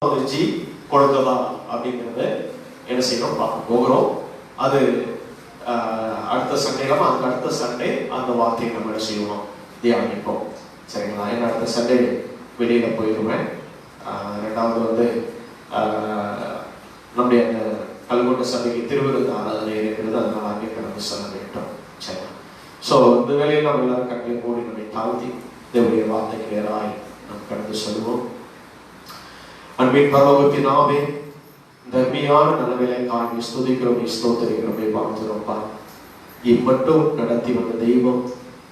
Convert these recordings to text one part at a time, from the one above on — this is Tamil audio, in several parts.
ஜி கொடுத்ததா அப்படிங்கிறத என்ன செய்யணும் பார்க்க போகிறோம். அது அடுத்த சண்டேலாம் அதுக்கு அடுத்த சண்டே அந்த வார்த்தையை நம்ம என்ன செய்யணும் தியானிப்போம். சரிங்களா? ஏன்னா அடுத்த சண்டே வெளியில போயிடுவேன். ரெண்டாவது நம்முடைய அந்த கல்கொண்ட சபைக்கு திருவிருது ஆராதனை இருக்கிறது, அதனால அங்கே கடந்து செல்ல வேண்டும். சரிங்களா? ஸோ இந்த வேலையை நம்ம எல்லாரும் கண்களை மூடி நம்மை தாழ்த்தி தேவனுடைய வார்த்தைக்கு நேராய் நாம் கடந்து செல்வோம். அன்பின் பரலோகத்தின் நாவே தர்மியான நல்லவேளை காண்பி ஸ்துதிக்கிறோம், ஸ்தோத்திரிக்கிறோம், வாழ்த்துறோம்ப்பா. இம்மட்டும் நடத்தி வந்த தெய்வம்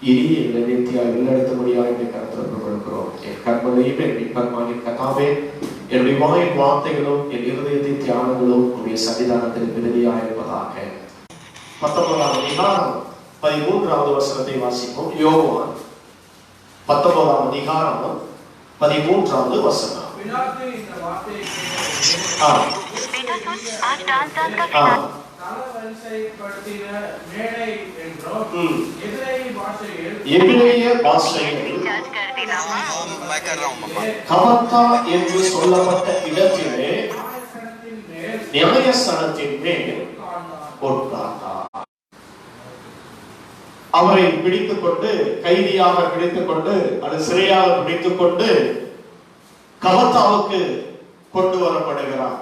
இனி எங்களை நித்தியாய் உள்ளடத்தபடியாக என்னை கருத்தில் கொடுக்கிறோம். என் கண்மலையும் என் மீட்பர்மானின் கதாவே என்னுடைய வாயின் வார்த்தைகளும் என் இருதயத்தின் தியானங்களும் உடைய சன்னிதானத்தில் விருதியாக இருப்பதாக. 19ஆம் அதிகாரம் 13வது வசனத்தை வாசிப்போம். யோவான் 19ஆம் அதிகாரம் 13வது வசனம். கபத்தா என்று சொல்லப்பட்ட இடத்திலே நியாயஸ்தானத்தின் மேல் உட்கார்ந்தார். அவரை பிடித்துக் கொண்டு, கைதியாக பிடித்துக் கொண்டு, அது சிறையாக பிடித்துக் கொண்டு கபத்தாவுக்கு கொண்டு வரப்படுகிறார்.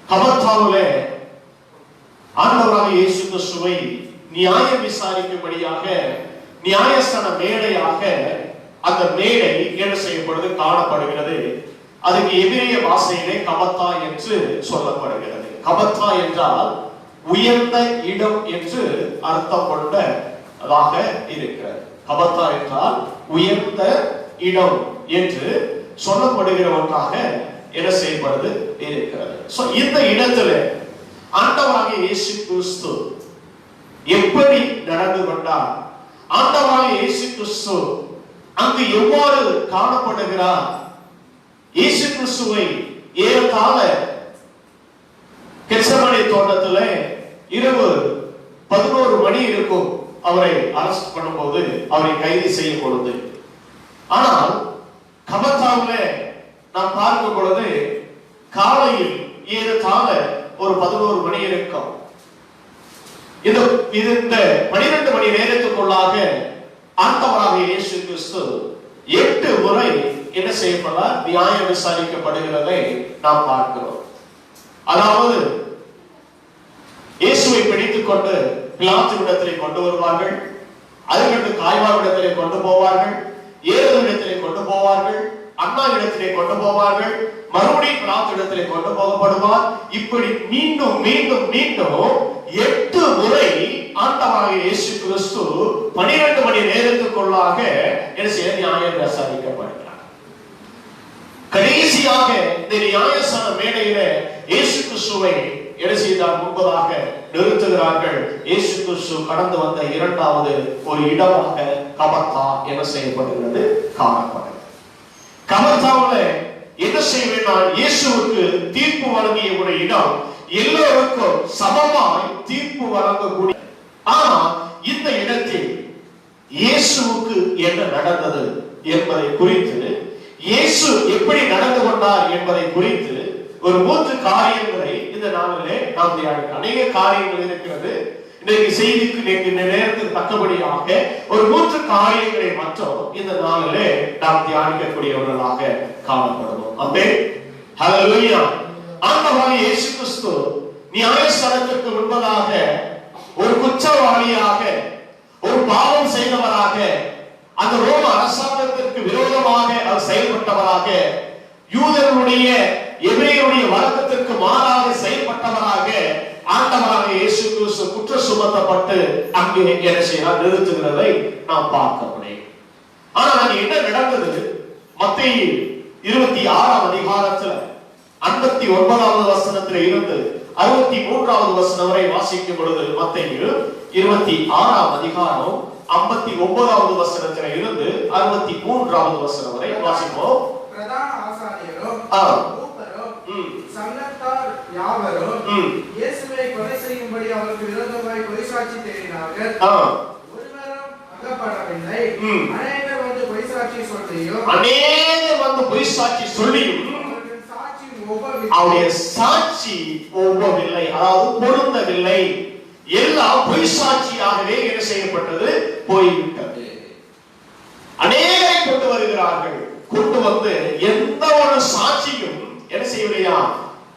கபத்தாவிலே ஆண்டவராக இயேசு கிறிஸ்துவை நியாயம் விசாரிக்கும்படியாக நியாயஸ்தான மேடையாக அந்த மேடை என்ன செய்யப்படுது காணப்படுகிறது. அதுக்கு எபிரேய பாஷையிலே கபத்தா என்று சொல்லப்படுகிறது. கபத்தா என்றால் உயர்ந்த இடம் என்று அர்த்தம் கொண்டதாக இருக்கிறது. கபத்தா என்றால் உயர்ந்த இடம் என்று சொல்லப்படுகிற ஒன்றாக என்ன செய்யப்படுது இருக்கிறது. சோ இந்த இடத்துல ஆண்டவராகிய இயேசு கிறிஸ்து எப்படி நடந்து கொண்டார், ஆண்டவராகிய இயேசு கிறிஸ்து அங்கு எவ்வாறு காணப்படுகிறார், இயேசு கிறிஸ்துவை ஏறத்தாழ கெத்செமனே தோட்டத்தில் இரவு 11 மணி இருக்கும் அவரை அரெஸ்ட் பண்ணும்போது, அவரை கைது செய்யும் பொழுது. ஆனால் கபத்தாவிலே நாம் பார்க்கும் பொழுது காலையில் ஏறத்தாழ ஒரு 11 மணி இருக்கும். இந்த 12 மணி நேரத்துக்குள்ளாக ஆண்டவராக இயேசு கிறிஸ்து 8 முறை என்ன செய்யப்படார், நியாயம் விசாரிக்கப்படுகிறதை நாம் பார்க்கிறோம். அதாவது இயேசுவை பிடித்துக் கொண்டு பிலாத்துவிடத்திலே கொண்டு வருவார்கள், அதுக்கடுத்து காய்வாவிடத்திலே கொண்டு போவார்கள், ஏரோதிடத்திலே கொண்டு போவார்கள், அண்ணா இடத்திலே கொண்டு போவார்கள், மறுபடியும் பிலாத்துவிடத்திலே கொண்டு போகப்படுவார். இப்படி மீண்டும் மீண்டும் மீண்டும் 8 முறை ஆண்டவராகிய இயேசு கிறிஸ்து 12 மணி நேரத்துக்குள்ளாக என்ன செய்ய நியாயம் விசாரிக்கப்படுகிறார். கடைசியாக இந்த நியாயஸ்தான மேடையில இயேசு கிறிஸ்துவை என்ன செய்தார் முன்பதாக நிறுத்துகிறார்கள். இயேசு கிறிஸ்து கடந்து வந்த 2வது ஒரு இடமாக கபத்தா என்ன செய்யப்படுகிறது காணப்படுகிறது. கபத்தாவுல என்ன செய்ய வேண்டும், இயேசுவுக்கு தீர்ப்பு வழங்கிய ஒரு இடம், எல்லோருக்கும் சமமாய் தீர்ப்பு வழங்கக்கூடிய. ஆனா இந்த இடத்தில் இயேசுவுக்கு என்ன நடந்தது என்பதை குறித்து, இயேசு எப்படி நடந்து கொண்டார் என்பதை குறித்து ஒரு 3 காரியங்களை இந்த நாளிலே நாம் தியானிக்க. அநேக காரியங்கள் இருக்கிறது. இன்றைக்கு செய்திக்கு நேரத்துக்கு தக்கபடியாக ஒரு 3 காரியங்களை மட்டும் இந்த நாளிலே நாம் தியானிக்கக்கூடியவர்களாக காணப்படுவோம். ஆமென். ஹல்லேலூயா. ஆண்டவராகிய இயேசு கிறிஸ்து நியாயஸ்தானத்திற்கு முன்பதாக ஒரு குற்றவாளியாக, ஒரு பாவம் செய்தவராக, அந்த ரோம அரசாங்கத்திற்கு விரோதமாக அவர் செயல்பட்டவராக, யூதர்களுடைய எபிரேயருடைய வழக்கத்திற்கு மாறாக செயல்பட்டவராக ஆண்டவராக இயேசு கிறிஸ்து குற்றம் சுமத்தப்பட்டு அங்கே என்ன செய்யலாம் நிறுத்துகிறதை நாம் பார்க்க முடியும். ஆனால் என்ன நடந்தது? மத்தேயு 26ஆம் அதிகாரத்தில் 59வது வசனத்தில் இருந்து 63வது வசனம் வரை வாசிக்கும் பொழுது, மத்தேயு 26ஆம் அதிகாரம் 59வது வசனத்தில் இருந்து 63வது வசனம் வரை வாசிப்போம். பிரதான ஆசாரியரும் சங்கத்தார் யாவரும் இயேசுவை கொலை செய்யும்படி அவருக்கு விரோதமாய் பொய் சாட்சி தேடினார்கள். ஒருவரும் அகப்படவில்லை. அநேகர் வந்து பொய் சாட்சி சொல்லியும் அவருடைய சாட்சி ஒவ்வவில்லை, அதாவது பொருந்தவில்லை. எல்லாம் பொய் சாட்சியாகவே என்ன செய்யப்பட்டது, போய்விட்டது. அநேகரை கொண்டு வருகிறார்கள். கொண்டு வந்து எந்த ஒரு சாட்சியும் என்ன செய்யலையா,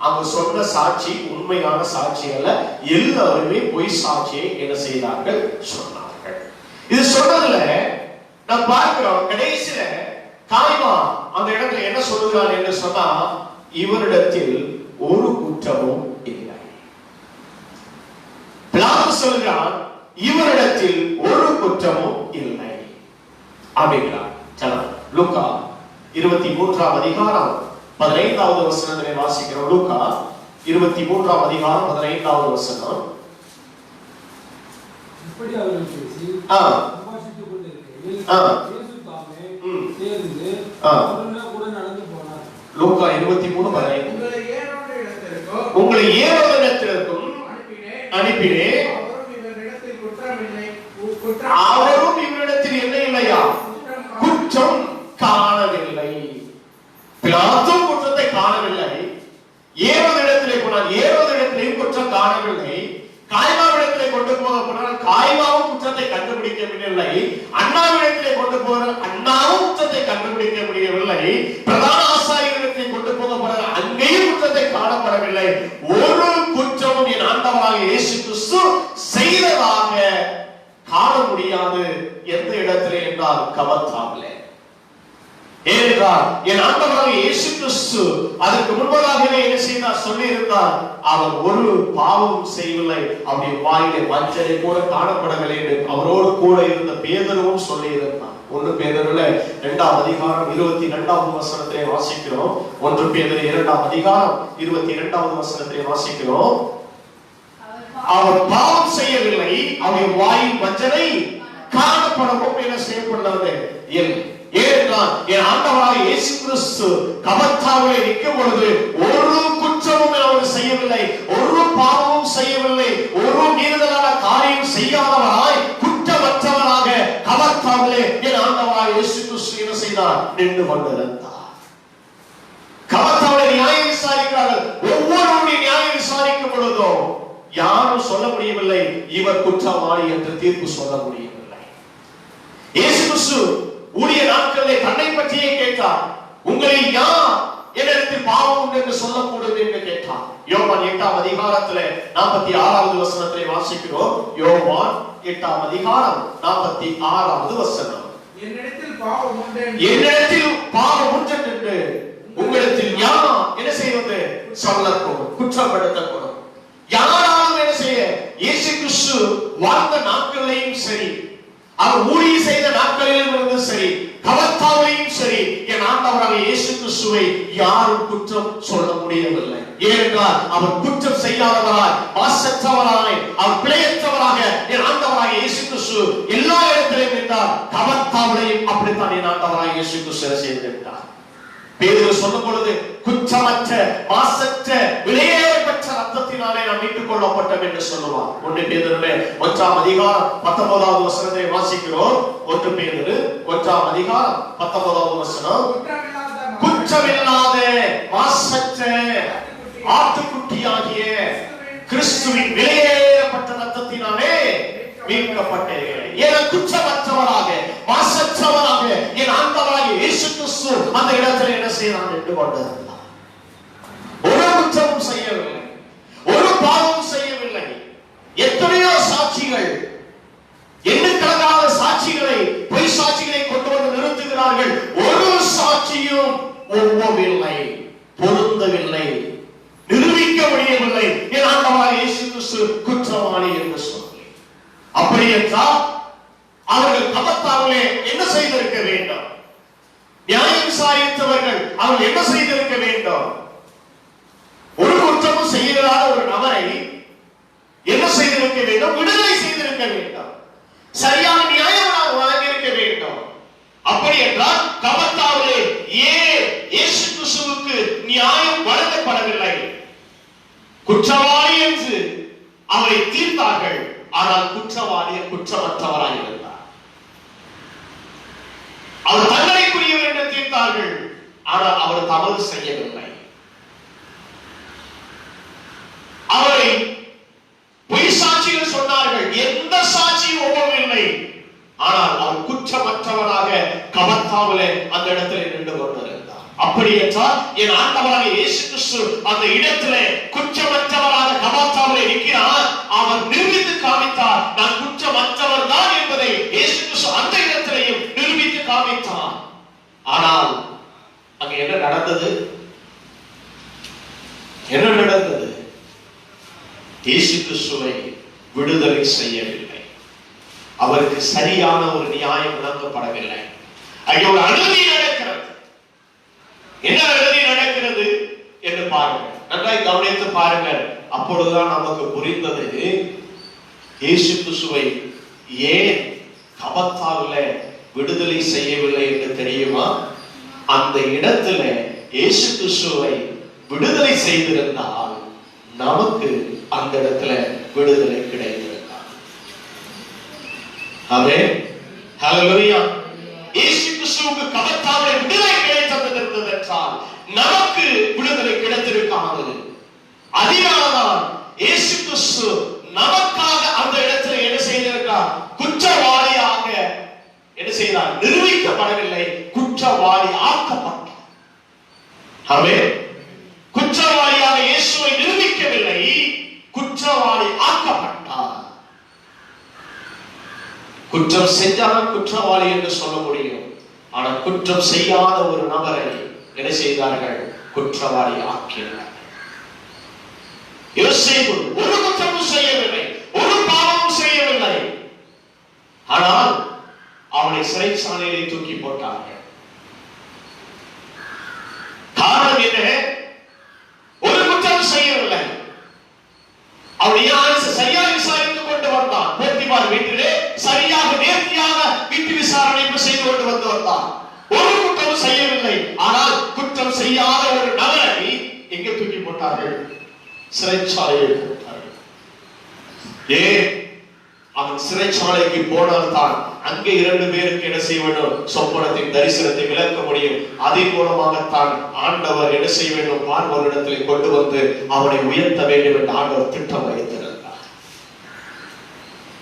அவங்க சொன்ன சாட்சி உண்மையான சாட்சி அல்ல, எல்லாருமே பொய் சாட்சியை என்ன செய்தார்கள், சொன்னார்கள். இது சொன்னதுல நாம் பார்க்கிறோம், கடைசியில காய்மா அந்த இடத்துல என்ன சொல்லுகிறார் என்று சொன்னா, இவரிடத்தில் ஒரு குற்றமும் இல்லை. பிலாத்து சொல்கிறார், இவரிடத்தில் ஒரு குற்றமும் இல்லை அப்படிங்கிறார். லூக்கா 23ஆம் அதிகாரம் 15வது வசனத்தை வாசிக்கிறோம். லூக்கா 23ஆம் அதிகாரம் 15வது வசனம். இப்படி அவர்கள் பேசி சம்பாஷித்துக் கொண்டிருக்கையில் இயேசு தாமே சேர்ந்து அவர்களுடன் கூட நடந்து போனார். லூக்கா 23:15. உங்களை ஏரோதிடத்திற்கும் அனுப்பினேன், அவரும் இவரிடத்தில் என்ன இல்லையா, குற்றம் காணவில்லை. பிலாத்தும் குற்றத்தை காணவில்லை. ஏரோதிடத்திலே போனால் ஏரோதிடத்திலேயும் குற்றம் காணவில்லை. காய்மாவிடத்திலே கொண்டு போக போனால் காய்மாவும் குற்றத்தை கண்டுபிடிக்க முடியவில்லை. அண்ணாவிடத்திலே கொண்டு போற அண்ணாவும் குற்றத்தை கண்டுபிடிக்க முடியவில்லை. பிரதான ஆசாரியர்களிடத்திலே கொண்டு போக போனால் அங்கேயும் குற்றத்தை காணப்படவில்லை. ஒரு குற்றமும் என் ஆண்டவராக இயேசு கிறிஸ்து செய்ததாக காண முடியாது. எந்த இடத்திலே என்றால் கபத்தாவிலே. ஏனென்றால் என் ஆண்டவராக இயேசு கிறிஸ்து அதற்கு முன்பதாகவே என்ன செய்தார், சொல்லி இருந்தார், அவர் ஒரு பாவம் செய்யவில்லை, அவருடைய வாயிலே வஞ்சனை கூட காணப்படவில்லை என்று அவரோடு கூட இருந்த பேதுருவும் சொல்லி இருந்தார். 1 பேதுருல 2ஆம் அதிகாரம் 22வது வசனத்திலே வாசிக்கிறோம். 1 பேதுரு 2ஆம் அதிகாரம் 22வது வசனத்திலே வாசிக்கிறோம். அவர் பாவம் செய்யவில்லை, அவருடைய வாயில் வஞ்சனை காணப்படவும் என்ன செய்யப்பட்டது இல்லை. ஏனென்றால் என் ஆண்டவராக இயேசு கிறிஸ்து கபத்தாவிலே நிற்கும் பொழுது ஒரு குற்றமும் அவர் செய்யவில்லை, ஒரு பாவமும் செய்யவில்லை, ஒரு மீறுதலான காரியம் செய்யாதவராய் குற்றமற்றவராக கபத்தாவிலே என் ஆண்டவராக இயேசு கிறிஸ்து என்ன செய்தார், நின்று கொண்டிருந்தார். கபத்தாவிலே நியாயம் விசாரிக்கிறார்கள். ஒவ்வொருவருடைய நியாயம் விசாரிக்கும் பொழுதோ யாரும் சொல்ல முடியவில்லை, இவர் குற்றவாளி என்று தீர்ப்பு சொல்ல முடியவில்லை. இயேசு கிறிஸ்து ஊழிய நாட்களிலே தன்னை பற்றியே கேட்டார். உங்களில் யார் என்னிடத்தில் பாவம் உண்டு என்று சொல்லக்கூடும் என்று கேட்டார். யோவான் 8ஆம் அதிகாரத்திலே 46வது வசனத்தை வாசிக்கிறோம். யோவான் 8ஆம் அதிகாரம் 46வது வசனம். என்னிடத்தில் பாவம் உண்டு என்று உங்களிடத்தில் யார் என்ன செய்வது, சொல்லக்கூடும், குற்றப்படுத்தக்கூடும். யாராலும் என்ன செய்ய, இயேசு கிறிஸ்து வாழ்ந்த நாட்களிலேயும் சரி, அவர் ஊழியம் செய்த நாட்களிலும் இருந்து சரி, கபத்தாவிலையும் சரி, என் ஆண்டவராக இயேசு கிறிஸ்துவை யாரும் குற்றம் சொல்ல முடியவில்லை. ஏனென்றால் அவர் குற்றம் செய்யாதவராய், மாசற்றவராய், அவர் பிழையற்றவராக என் ஆண்டவராக இயேசு கிறிஸ்து எல்லா இடத்திலும் இருந்தார். கபத்தாவிலையும் அப்படித்தான் என் ஆண்டவராக இயேசு கிறிஸ்து செய்திருக்கிறார். பேதுரு சொல்லும் பொழுது குற்றமற்ற, மாசற்ற, விலையேறப்பட்ட ரத்தத்தினாலே நாம் மீட்டுக் கொள்ளப்பட்டோம் என்று சொல்லுவார். 1 பேதுருவிலே 1ஆம் அதிகாரம் 19வது வசனத்தை வாசிக்கிறோம். 1 பேதுரு 1ஆம் அதிகாரம் 19வது வசனம். குற்றமில்லாத மாசற்ற ஆட்டுக்குட்டியாகிய கிறிஸ்துவின் விலையேறப்பட்ட ரத்தத்தினாலே மீட்கப்பட்டீர்கள். என குற்றமற்றவராக, மாசற்றவராக என் ஆண்டவராக இயேசு கிறிஸ்து அந்த இடத்தில் என்ன செய்யலாம் என்று கொண்டிருந்தார். ஒரு குற்றமும் செய்யவில்லை, ஒரு பாவமும் செய்யவில்லை. எத்தனையோ சாட்சிகள், எண்ணுக்கணக்கான சாட்சிகளை, பொய் சாட்சிகளை கொண்டு வந்து நிறுத்துகிறார்கள். ஒரு சாட்சியும் ஒவ்வவில்லை, பொருந்தவில்லை, நிரூபிக்க முடியவில்லை. என் ஆண்டவராக இயேசு கிறிஸ்து குற்றவாளி என்று சொல்லி, அப்படி என்றால் அவர்கள் கபத்தாவிலே என்ன செய்திருக்க வேண்டும்? நியாயம் விசாரித்தவர்கள் அவர்கள் என்ன செய்திருக்க வேண்டும்? ஒரு குற்றமும் செய்யாத ஒரு நபரை என்ன செய்திருக்க வேண்டும்? விடுதலை செய்திருக்க வேண்டும். சரியான நியாயம் வழங்கியிருக்க வேண்டும். அப்படி என்றால் கபத்தாவிலே ஏன் இயேசு கிறிஸ்துவுக்கு நியாயம் வழங்கப்படவில்லை? குற்றவாளி என்று அவரை தீர்த்தார்கள், ஆனால் குற்றவாளி குற்றமற்றவராக இருந்தார். அவர் தண்டனைக்குரியவர் என்று தீர்த்தார்கள், ஆனால் அவர் தவறு செய்யவில்லை. கபத்தாவிலே அந்த இடத்துல நின்று கொண்டிருந்தார். அப்படி என்றால் என் ஆண்டவராக இயேசு கிறிஸ்து அந்த இடத்திலே குற்றமற்றவராக கபத்தாவிலே இருக்கிறார். அவர் நிரூபித்து காமித்தார், நான் குற்றமற்றவர் தான் என்பதை இயேசு கிறிஸ்து அந்த இடத்திலேயும் நிரூபித்து காமித்தார். ஆனால் அங்க என்ன நடந்தது? என்ன நடந்தது? இயேசு கிறிஸ்துவை விடுதலை செய்யவில்லை. அவருக்கு சரியான ஒரு நியாயம் வழங்கப்படவில்லை. அங்கே ஒரு அநீதி நடக்கிறது. என்ன அநீதி நடக்கிறது என்று பாருங்கள், நன்றாய் கவனித்து பாருங்கள். அப்பொழுதுதான் நமக்கு புரிந்தது இயேசு கிறிஸ்துவை ஏன் கபத்தாவிலே விடுதலை செய்யவில்லை என்று தெரியுமா? அந்த இடத்துல இயேசு கிறிஸ்துவை விடுதலை செய்திருந்தால் நமக்கு அந்த இடத்துல விடுதலை கிடைத்திருந்தார். ஆமென், ஹல்லேலூயா. இயேசு கிறிஸ்துவுக்கு கபத்தாவிலே விடுதலை கிடைத்திருந்தது என்றால் நமக்கு விடுதலை கிடைத்திருக்காது. அதனால்தான் இயேசு கிறிஸ்து நமக்காக அந்த இடத்துல என்ன செய்திருக்கிறார்? குற்றவாளியாக என்ன செய்தார்? நிரூபிக்கப்படவில்லை, குற்றவாளி ஆக்கப்பட்டார். ஆமென். குற்றவாளியாக இயேசுவை நிரூபிக்கவில்லை, குற்றவாளி ஆக்கப்பட்டார். குற்றம் செஞ்சாலும் குற்றவாளி என்று சொல்ல முடியும். ஆனால் குற்றம் செய்யாத ஒரு நபரை என்ன செய்தார்கள்? குற்றவாளி ஆக்கினார். யோசேப்பு ஒரு குற்றமும் செய்யவில்லை, ஒரு பாவமும் செய்யவில்லை. ஆனால் அவனை சிறைச்சாலையிலே தூக்கி போட்டார்கள். காரணம் என்ன? ஒரு குற்றம் செய்யவில்லை. அவருடைய சரியாக விசாரித்துக் கொண்டு வந்தான். போத்திபார் வீட்டிலே சரியாக நேர்த்தியாக வீட்டு விசாரணை செய்து கொண்டு வந்து வந்தான். ஒரு குற்றம் செய்யவில்லை. ஆனால் குற்றம் செய்யாத ஒரு நபரை எங்கே தூக்கி போட்டார்கள்? சிறைச்சாலையை போட்டார்கள். ஏன்? அவன் சிறைச்சாலைக்கு போனால் தான் அங்கே 2 பேருக்கு என்ன செய்ய வேண்டும்? சொப்பனத்தின் தரிசனத்தை விளக்க முடியும். அதன் மூலமாகத்தான் ஆண்டவர் என்ன செய்ய வேண்டும்? பார்வோனிடத்திலே கொண்டு வந்து அவனை உயர்த்த வேண்டும் என்று ஆண்டவர் திட்டம் வைத்திருந்தார்.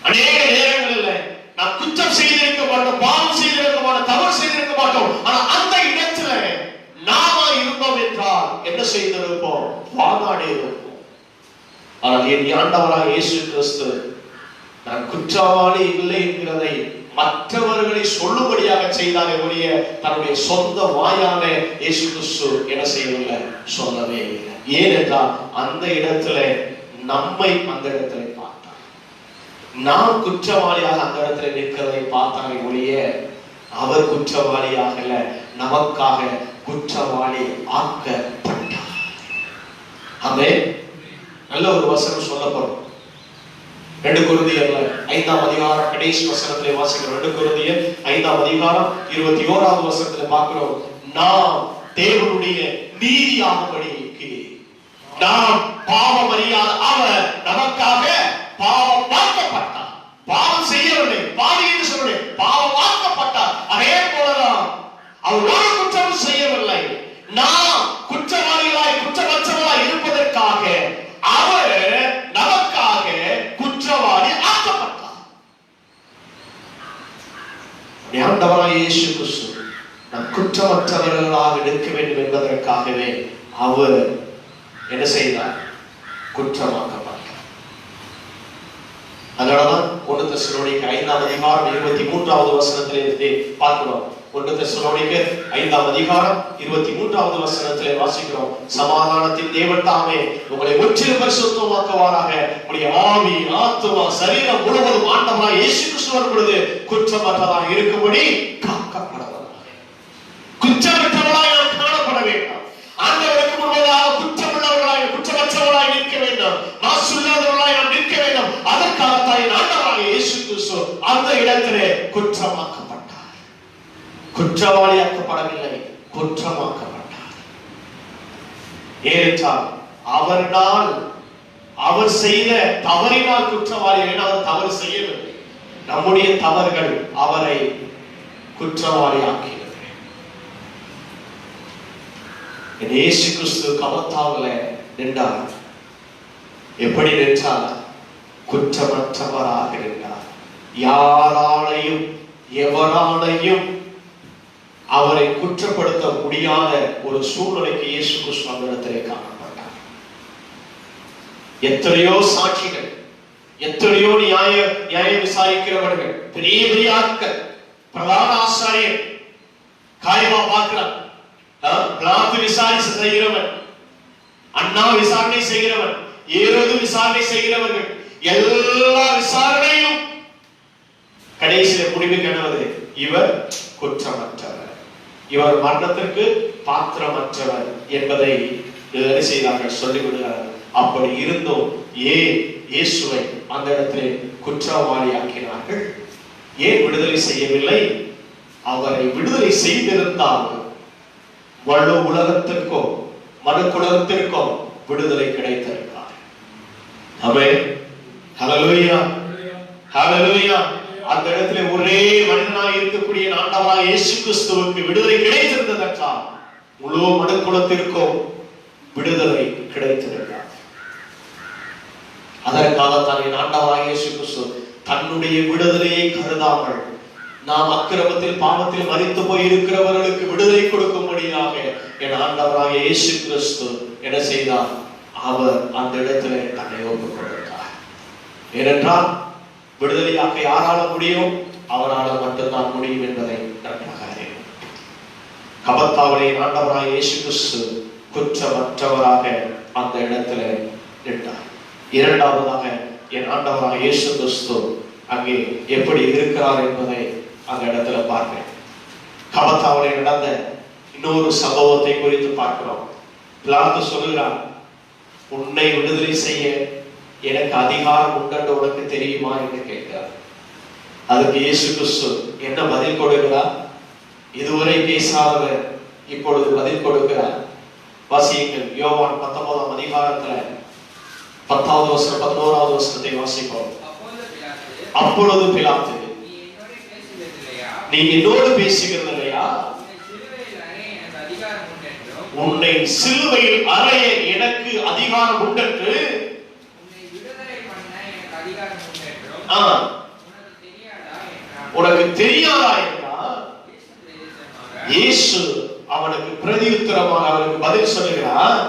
அநேக நேரங்களில் நாம் குற்றம் செய்திருக்க மாட்டோம், பாவம் செய்திருக்க மாட்டோம், தவறு செய்திருக்க மாட்டோம். ஆனால் அந்த இடத்துல நாம இருந்தோம் என்றால் என்ன செய்திருப்போம்? வாதாடி இருப்போம். ஆனால் என் ஆண்டவராக இயேசு கிறிஸ்து நான் குற்றவாளி இல்லை என்கிறதை மற்றவர்களை சொல்லும்படியாக செய்தாலே ஒழிய தன்னுடைய சொந்த வாயால இயேசு கிறிஸ்து என்ன செய்யவில்லை? சொல்லவே இல்லை. ஏனென்றால் அந்த இடத்துல நம்மை அந்த இடத்துல பார்த்தார். நாம் குற்றவாளியாக அந்த இடத்துல நிற்கிறதை பார்த்தாலே ஒழிய அவர் குற்றவாளியாக நமக்காக குற்றவாளி ஆக்கப்பட்டார். ஆமென். நல்ல ஒரு வசனம் சொல்லப்படும். 2 கொரிந்தியர் 5ஆம் அதிகாரம் கடைசி வசனத்திலே வாசிக்கிறோம். 2 கொரிந்தியர் 5ஆம் அதிகாரம் 21ஆவது வசனத்திலே பார்க்கிறோம். நாம் தேவனுடைய நீதியாகும்படிக்கு நாம் பாவம் அறியாத அவர் நமக்காக பாவம் வாக்கப்பட்டார். பாவம் செய்யவில்லை, பாவி என்று சொல்லவில்லை, பாவம் வாக்கப்பட்டார். அதே போலதான் அவர் ஒரு குற்றமும் செய்யவில்லை. நாம் குற்றவாளிகளாய் குற்றமற்றவர்களாய் இருப்பதற்காக அவர் நமக்காக குற்றவாளி ஆக்கப்பட்டார். ஆண்டவராகிய இயேசு கிறிஸ்து நாம் குற்றமற்றவர்களாக இருக்க வேண்டும் என்பதற்காகவே அவர் என்ன செய்தார்? குற்றமாக்கப்பட்டார். அதனாலதான் 1 தெசலோனிக்கேயர் 5ஆம் அதிகாரம் 23ஆவது வசனத்திலிருந்து பார்க்கிறோம். 1 தெசலோனிக்கேயர் 5ஆம் அதிகாரம் 23ஆவது வசனத்திலே வாசிக்கிறோம். சமாதானத்தின் தேவன் தாமே உங்களை முற்றிலும் பரிசுத்தமாக்குவாராக. உங்களுடைய ஆவி, ஆத்துமா, சரீரம் முழுவதும் ஆண்டவராகிய இயேசு கிறிஸ்து வரும் பொழுது குற்றமற்றதாக இருக்கும்படி காக்கப்படுவதாக. குற்றமற்றவர்களாய் நாம் காணப்பட வேண்டும். ஆண்டவருக்கு முன்பதாக குற்றமுள்ளவர்களாய் குற்றமற்றவர்களாய் நிற்க வேண்டும். மாசுள்ளவர்களாய் நாம் நிற்க வேண்டும். அதற்காகத்தான் ஆண்டவராகிய இயேசு கிறிஸ்து அந்த இடத்திலே குற்றமாக்கப்பட்டார். குற்றவாளியாக்கப்படவில்லை, குற்றமாக்கப்பட்டார். ஏனென்றால் அவர் செய்த தவறினால் குற்றவாளி. அவர் தவறு செய்யவில்லை, நம்முடைய தவறுகள் அவரை குற்றவாளி ஆக்கியது. இயேசு கிறிஸ்து கபத்தாவிலே நின்றார். எப்படி நின்றார்? குற்றமற்றவராக நின்றார். யாராலையும் எவராலையும் அவரை குற்றப்படுத்த முடியாத ஒரு சூழ்நிலைக்கு இயேசு கிறிஸ்து அந்த இடத்திலே காணப்பட்டார். எத்தனையோ சாட்சிகள், எத்தனையோ நியாய விசாரிக்கிறவர்கள், பெரிய பெரிய ஆட்கள், பிரதான ஆசாரியர் காயமா பார்க்கிறார், விசாரிச்சு செய்கிறவன், அண்ணா விசாரணை செய்கிறவன், ஏரோது விசாரணை செய்கிறவர்கள், எல்லா விசாரணையும் கடைசியில் முடிவுக்கு என்னவது? இவர் குற்றமற்றவர், இவர் மரணத்திற்கு பாத்திரமற்றவர் என்பதை செய்தார்கள், சொல்லிவிடுகிறார்கள். அப்படி இருந்தும் இயேசுவை அந்த இடத்திலே குற்றவாளி ஆக்கினார்கள். ஏன் விடுதலை செய்யவில்லை? அவரை விடுதலை செய்திருந்தால் வலு உலகத்திற்கோ மனுக்குலகத்திற்கோ விடுதலை கிடைத்திருக்கார். ஆமென், ஹல்லேலூயா, ஹல்லேலூயா. அந்த இடத்துல ஒரே மனிதனாக இருக்கக்கூடிய ஆண்டவராகிய இயேசு கிறிஸ்துவுக்கு விடுதலை கிடைத்திருந்ததென்றால் முழு மனுக்குலத்திற்கும் விடுதலை கிடைத்திருக்கிறார். அதற்காகத்தான் என் ஆண்டவராகிய இயேசு கிறிஸ்து தன்னுடைய விடுதலையை கருதாமல் நாம் அக்கிரமத்தில் பாவத்தில் மரித்து போய் இருக்கிறவர்களுக்கு விடுதலை கொடுக்கும்படியாக என் ஆண்டவராகிய இயேசு கிறிஸ்து என்ன செய்தார்? அவர் அந்த இடத்திலே தன்னை ஒப்புக் கொடுத்தார். ஏனென்றால் விடுதலையாக்க யாரால முடியும்? அவரால் மட்டும்தான் முடியும் என்பதை நன்றாக அறிவோம். கபத்தாவிலே ஆண்டவராகிய இயேசு கிறிஸ்து குற்றமற்றவராக அந்த இடத்துல நின்றார். இரண்டாவதாக என் ஆண்டவராகிய இயேசு கிறிஸ்து அங்கே எப்படி இருக்கிறார் என்பதை அந்த இடத்துல பார்க்கிறேன். கபத்தாவிலே நடந்த இன்னொரு சம்பவத்தை குறித்து பார்க்கிறோம். பிலாத்து சொல்லுகிறார், உன்னை விடுதலை செய்ய எனக்கு அதிகாரம் உண்டு உனக்கு தெரியுமா என்று கேட்கிறார். அதுக்கு இயேசு கிறிஸ்து என்ன பதில் கொடுக்கிறார்? இதுவரை பேசாதவர் இப்பொழுது பதில் கொடுக்கிறார். வாசியுங்கள், யோவான் 19ஆம் அதிகாரத்துல 10வது வசனம் 11வது வசனத்தை வாசிப்போம். அப்பொழுது பிலாத்து, நீ என்னோடு பேசுகிறது இல்லையா? உன்னை சிலுவையில் அறைய எனக்கு அதிகாரம் உண்டென்று உனக்கு தெரியாதா என்றால் இயேசு அவனுக்கு பிரதியுத்தரமாக அவனுக்கு பதில் சொல்லுகிறார்,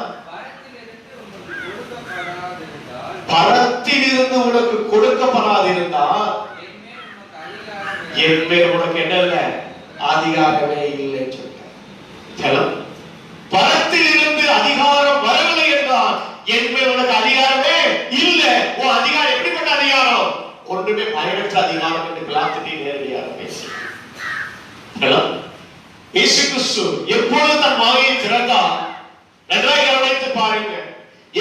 பரத்திலிருந்து உனக்கு கொடுக்கப்படாதிருந்தால் என் மேல் உனக்கு என்ன இல்லை? அதிகாரமே இல்லை சொல்ல. பரத்திலிருந்து அதிகாரம் வரவில்லை என்றால் என் மேல் உனக்கு அதிகாரமே இல்லை. உன் அதிகாரம் எப்படிப்பட்ட அதிகாரம்? ஒன்றுமே பயனற்ற அதிகாரம் என்று பிலாத்துக்கு நேரடியாக பேசி இயேசு கிறிஸ்து எப்பொழுது தன் வாயை திறந்தார்? நன்றாக கவனித்து பாருங்க.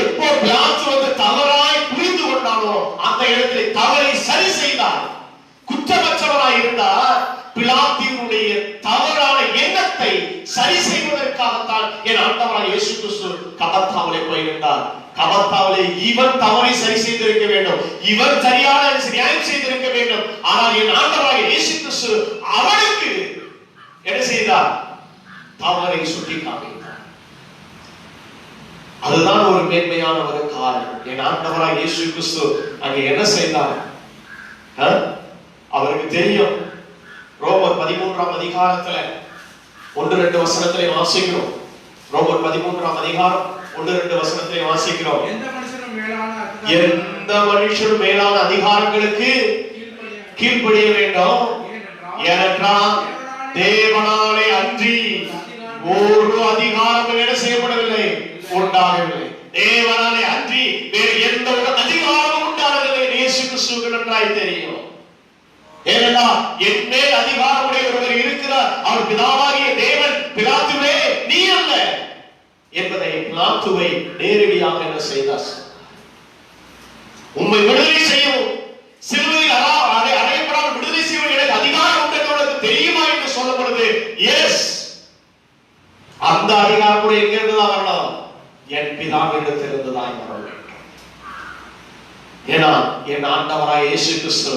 எப்போ பிலாத்து வந்து தவறாய் புரிந்து கொண்டானோ அந்த இடத்திலே தவறை சரி செய்தார். குற்றமற்றவராய் இருந்தார். பிலாத்தினுடைய தவறான எண்ணத்தை சரி செய்வதற்காகத்தான் என் ஆண்டவராகிய இயேசு கிறிஸ்து கபத்தாவிலே போயிருந்தார். கபத்தாவிலே இவன் தவறை சரி செய்திருக்க வேண்டும், இவன் சரியான நியாயம் செய்திருக்க வேண்டும். ஆனால் என் ஆண்டவராகிய இயேசு கிறிஸ்து அவனுக்கு என்ன செய்தார்? தவறை சுட்டி காமித்தார். அதுதான் ஒரு மேன்மையான ஒரு காரியம். என் ஆண்டவராகிய இயேசு கிறிஸ்து அங்கே என்ன செய்தார்? அவருக்கு தெரியும். ரோமர் 13ஆம் அதிகாரத்துல 1-2 வசனத்திலே வாசிக்கிறோம். ரோமர் 13ஆம் அதிகாரம் 1-2 வசனத்திலே வாசிக்கிறோம். எந்த மனுஷனும் மேலான அதிகாரங்களுக்கு கீழ்ப்படிய வேண்டும். ஏனென்றால் தேவனாலே அன்றி ஒரு அதிகாரம் என்ன செய்யப்படவில்லை, உண்டாகவில்லை. தேவனாலே அன்றி வேறு எந்த ஒரு அதிகாரமும் உண்டாகவில்லை. இயேசு கிறிஸ்துவுக்கு நன்றாய் தெரியும். ஏனென்றால் என் மேல் அதிகாரமுடைய ஒருவர் இருக்கிறார், அவர் பிதாவாகிய தேவன். பிலாத்துவே நீ அல்ல என்பதை பிலாத்துவை நேரடியாக என்ன செய்தார்? உம்மை விடுதலை செய்யவும் சிலுவையில் அறையப்படாமல் விடுதலை செய்யவும் எனக்கு அதிகாரம் உண்டு என்று உனக்கு தெரியுமா என்று சொல்லப்படுது. எஸ், அந்த அதிகாரம் கூட எங்க இருந்துதான் வரணும்? என் பிதாவிடத்திலிருந்துதான் வர வேண்டும். ஏன்னா என் ஆண்டவராய் இயேசு கிறிஸ்து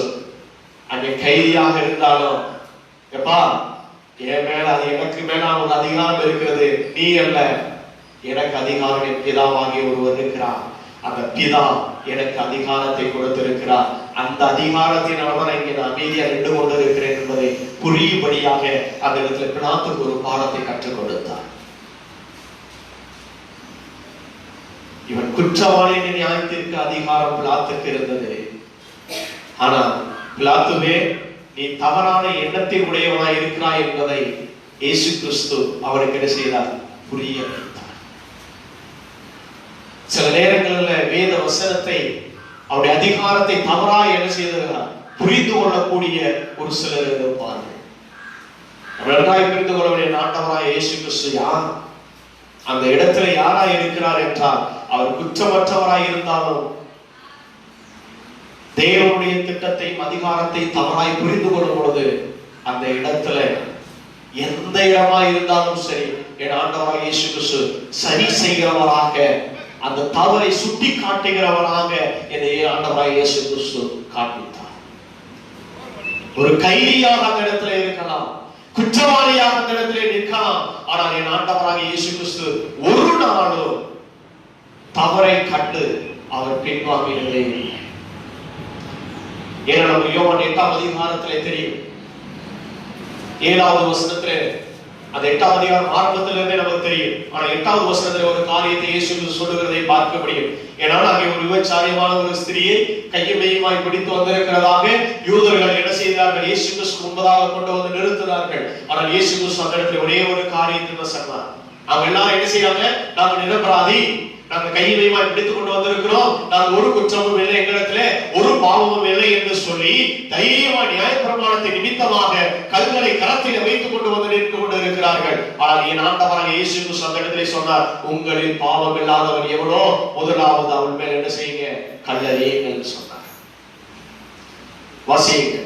அங்கே கைதியாக இருந்தாலும், எப்பா என் மேல அது எனக்கு மேல ஒரு அதிகாரம் இருக்கிறது, நீ அல்ல, எனக்கு அதிகாரம் என் பிதாவாகிய ஒருவர் இருக்கிறார். அந்த பிதா எனக்கு அதிகாரத்தை கொடுத்திருக்கிறார். அந்த அதிகாரத்தினால்தான் இங்கே நான் அமைதியாக நின்று கொண்டிருக்கிறேன் என்பதை புரியும்படியாக அந்த இடத்துல பிலாத்துக்கு ஒரு பாடத்தை கற்றுக் கொடுத்தார். இவன் குற்றவாளியை நியாயத்திற்கு அதிகாரம் பிலாத்துக்கு இருந்தது. ஆனால் பிலாத்துவே, நீ தவறான எண்ணத்தை உடையவனாய் இருக்கிறாய் என்பதை இயேசு கிறிஸ்து அவருக்கு என்ன செய்தார்? புரிய வைத்தார். சில நேரங்களில் வேத வசனத்தை, அவருடைய அதிகாரத்தை தவறாய் என்ன செய்தார்? புரிந்து கொள்ளக்கூடிய ஒரு சிலர் இருப்பார்கள். நன்றாய் புரிந்து கொள்ள வேண்டிய ஆண்டவராய் இயேசு கிறிஸ்து யார்? அந்த இடத்துல யாராய் இருக்கிறார் என்றால், அவர் குற்றமற்றவராய் இருந்தாலும் தேவனுடைய திட்டத்தையும் அதிகாரத்தை தவறாய் புரிந்து கொள்ளும் பொழுது அந்த இடத்துல எந்த இடமாய் இருந்தாலும் சரி, என் ஆண்டவராக இயேசு கிறிஸ்து சரி செய்கிறவராக, அந்த தவறை சுட்டி காட்டுகிறவராக என்னை ஆண்டவராக இயேசு கிறிஸ்து காண்பித்தார். ஒரு கைதியாக அந்த இடத்துல இருக்கலாம், குற்றவாளியாக அந்த இடத்துல நிற்கலாம். ஆனால் என் ஆண்டவராக இயேசு கிறிஸ்து ஒரு நாளும் தவறை கண்டு அவர் பின்வாங்கினதே இல்லை. ஏன்னா நம்ம யோவான் 8ஆம் அதிகாரத்திலே தெரியும், 7வது வசனத்திலே, அந்த 8ஆம் அதிகாரம் ஆரம்பத்திலிருந்தே நமக்கு தெரியும். ஆனா 8வது வசனத்திலே ஒரு காரியத்தை இயேசு சொல்லுகிறதை பார்க்க முடியும். ஏனால் அங்கே ஒரு விபச்சாரியமான ஒரு ஸ்திரியை கையும் மெய்யுமாய் பிடித்து வந்திருக்கிறதாக யூதர்கள் என்ன செய்தார்கள்? இயேசு கிறிஸ்து முன்பதாக கொண்டு வந்து நிறுத்தினார்கள். ஆனால் இயேசு கிறிஸ்து அந்த இடத்துல ஒரே ஒரு காரியத்தை சொன்னார். அவங்க எல்லாரும் என்ன செய்யறாங்க? நாங்கள் நிரபராதி, நாங்கள் கையை மெய்யுமாய் பிடித்துக் கொண்டு வந்திருக்கிறோம், நாங்கள் ஒரு குற்றமும் இல்லை, எங்களிடத்துல ஒரு பாவமும் இல்லை என்று சொல்லி தைரியமாக நியாயப்பிரமாணத்தை நிமித்தமாக கல்களை கரத்தில் வைத்துக் கொண்டு வந்து நிற்க கொண்டு இருக்கிறார்கள். ஆனால் என் ஆண்டவராக இயேசு கிறிஸ்து அந்த இடத்திலே சொன்னார், உங்களில் பாவம் இல்லாதவன் எவனோ முதலாவது அவன் மேல் என்ன செய்யுங்க? கல்லெறியுங்கள் என்று சொன்னார். வாசியுங்க.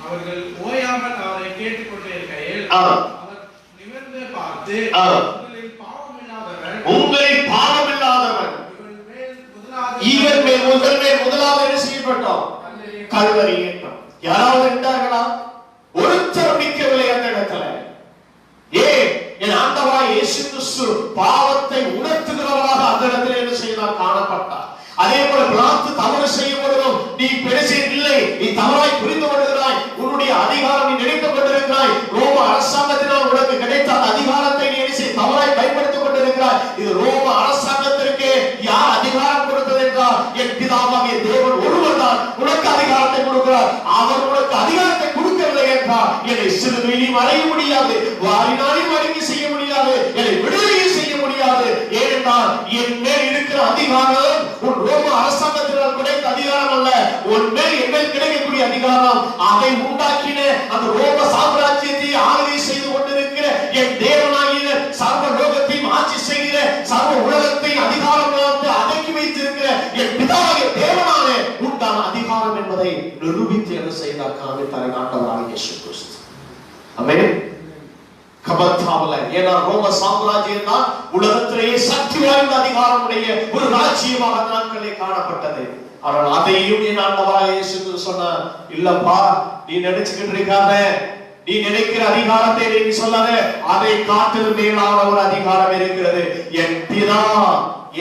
அவர்கள் ஓயாமல் அவரை கேட்டுக்கொண்டே இருக்கையில் அவர் நிமிர்ந்து பார்த்து, உங்களில் பாவம் இல்லாதவன் இவன் மேல் முதலாவது என்ன செய்யப்பட்டோம்? கல்லெறியட்டும். யாராவது இருந்தார்களா? ஒருத்தர் நிற்கவில்லை அந்த இடத்துல. ஏன்? என் ஆண்டவராய் இயேசு கிறிஸ்து பாவத்தை உணர்த்துகிறவராக அந்த இடத்துல என்ன செய்தார்? காணப்பட்டார். அதே போல பிலாத்து தவறு செய்யும் பொழுதும், நீ பெருசேன் இல்லை, நீ தவறாய் புரிந்து கொள்கிறாய், உன்னுடைய அதிகாரம் நீ நினைத்துக் கொண்டிருக்கிறாய், ரோம அரசாங்கத்தினால் உனக்கு கிடைத்த அதிகாரத்தை நீ என்ன செய்ய தவறாய் பயன்படுத்திக் கொண்டிருக்கிறாய். இது ரோம அரசாங்கத்திற்கு யார் அதிகாரம் கொடுத்தது என்றால், என் பிதாவாகிய தேவன் ஒருவர் தான் உனக்கு அதிகாரத்தை கொடுக்கிறார். அவர் உனக்கு அதிகாரத்தை கொடுக்கவில்லை என்றால் என்னை சிலுவையில் அறைய முடியாது, வாரினாலும் அடங்கி செய்ய முடியாது, என்னை விடுதலை செய்ய முடியாது. ஏனென்றால் என் மேல் இருக்கிற அதிகாரம் உன் ரோம அரசாங்கத்தினால் கிடைத்த அதிகாரம் அல்ல, உன் மேல் என் மேல் கிடைக்கக்கூடிய அதிகாரம். அதை உண்டாக்கின அந்த ரோம சாம்ராஜ்யத்தை ஆளுகை செய்து கொண்டிருக்கிற என் தேவனாகிய சர்வ லோகத்தையும் ஆட்சி செய்கிற, சர்வ உலகத்தை அதிகாரம் அடக்கி வைத்திருக்கிற என் பிதாவாகிய தேவனாலே உண்டான அதிகாரம் என்பதை நிரூபித்து என்ன செய்தார்? காண்பித்தார் ஆண்டவராகிய இயேசு கிறிஸ்து. ஆமென். கபத்தாவல, ஏன்னா ரோம சாம்ராஜ்யம் தான் உலகத்திலேயே சக்தி வாய்ந்த அதிகாரம் உடைய ஒரு ராஜ்யமாக நாட்களே காணப்பட்டது. ஆனால் அதையும் என் ஆண்டவராகிய இயேசு கிறிஸ்து சொன்னார், இல்லப்பா, நீ நினைச்சுக்கிட்டு இருக்காத, நீ நினைக்கிற அதிகாரத்தை நீ சொல்லாத, அதை காட்டிலும் மேலான ஒரு அதிகாரம் இருக்கிறது. என் பிதா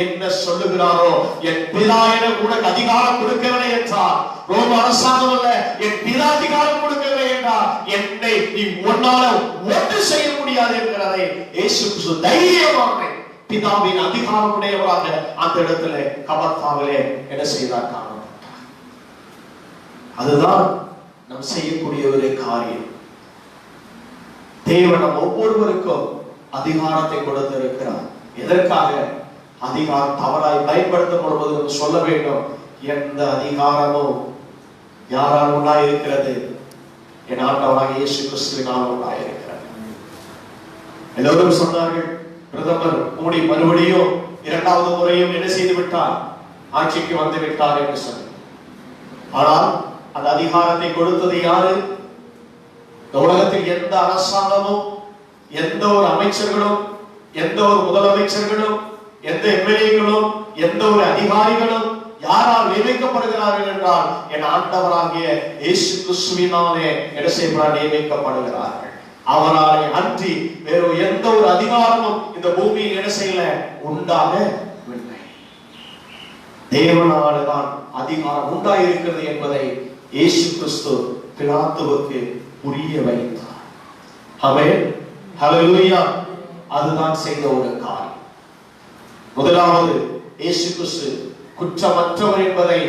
என்ன சொல்லுகிறாரோ, என் பிதா எனக்கு உனக்கு அதிகாரம் கொடுக்கவில்லை என்றார், ரோம அரசாங்கம் அல்ல, என் பிதா அதிகாரம் கொடுக்கவில்லை என்றார், என்னை நீ ஒன்னால ஒன்று செய்ய முடியாது என்கிறதை இயேசு கிறிஸ்து தைரியமாக பிதாவின் அதிகாரம் உடையவராக அந்த இடத்துல கபத்தாவிலே என்ன செய்தார்? காணப்பட்டார். அதுதான் நாம் செய்யக்கூடிய ஒரு காரியம். தேவன் நம் ஒவ்வொருவருக்கும் அதிகாரத்தை கொடுத்திருக்கிறார். எதற்காக? அதிகாரம் தவறாய் பயன்படுத்தப்படுவது சொல்ல வேண்டும். எந்த அதிகாரமும் யாரால் உண்டாயிருக்கிறது? என் ஆண்டவராகிய இயேசு கிறிஸ்துவினால் உண்டாயிருக்கிறது. எல்லோரும் சொன்னார்கள், பிரதமர் மோடி மறுபடியும் 2வது முறையும் என்ன செய்து விட்டார்? ஆட்சிக்கு வந்து விட்டார் என்று சொல்லி. ஆனால் அந்த அதிகாரத்தை கொடுத்தது யாரு? உலகத்தில் எந்த அரசாங்கமும், எந்த ஒரு அமைச்சர்களும், எந்த ஒரு முதலமைச்சர்களும், எந்த எம்எல்ஏக்களும், எந்த ஒரு அதிகாரிகளும் யாரால் நியமிக்கப்படுகிறார்கள் என்றால் என் ஆண்டவராகிய இயேசு கிறிஸ்துவினாலே என்ன செய்யப்பட நியமிக்கப்படுகிறார்கள். அவராலே அன்றி வேறு எந்த ஒரு அதிகாரமும் இந்த பூமியில் என்ன செய்யல உண்டாகவில்லை. தேவனால்தான் அதிகாரம் உண்டாயிருக்கிறது என்பதை இயேசு கிறிஸ்து பிலாத்துவுக்கு புரிய வைத்தார். ஆமென், ஹல்லேலூயா. அதுதான் செய்த ஒரு காரியம். முதலாவது, இயேசு கிறிஸ்து குற்றமற்றவர் என்பதை